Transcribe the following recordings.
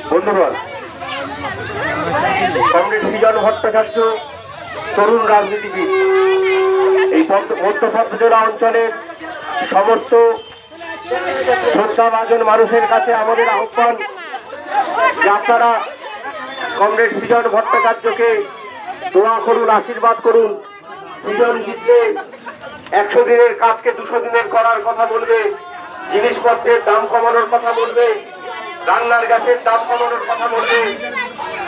বন্ধুগণ, কমরেড বিজন ভট্টাচার্য তরুণ রাজনীতিবিদ, এই মধ্যপ্রাচ্য জেলা অঞ্চলের সমস্ত শ্রদ্ধাভাজন মানুষের কাছে আমাদের আহ্বান যে আপনারা কমরেড বিজন ভট্টাচার্যকে দোয়া করুন, আশীর্বাদ করুন। বিজন জিতলে 100 দিনের কাজকে 200 দিনের করার কথা বলবে, জিনিসপত্রের দাম কমানোর কথা বলবে, রান্নার গ্যাসের দাম কমানোর কথা বলবে,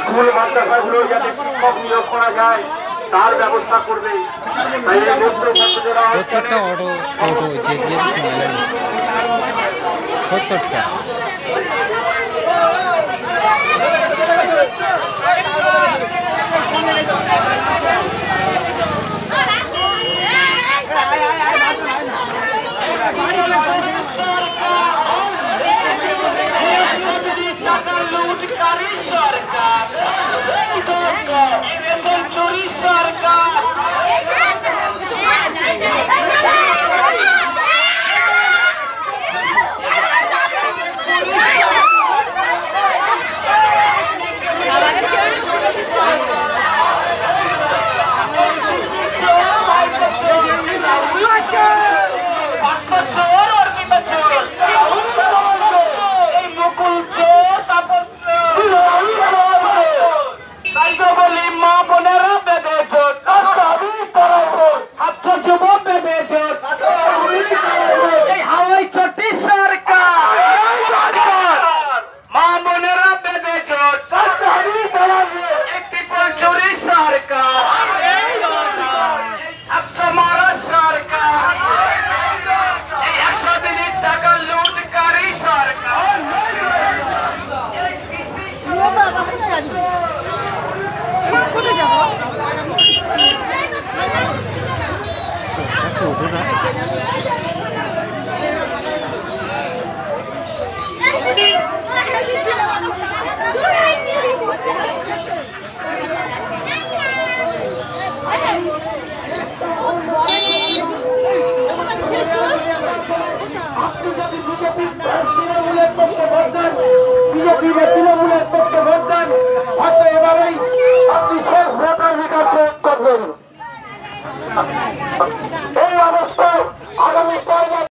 স্কুল মাদ্রাসাগুলো যাতে শিক্ষক নিয়োগ করা যায় তার ব্যবস্থা করবে। তাই এই মধ্যপ্রাচ্য জেলা Thank you.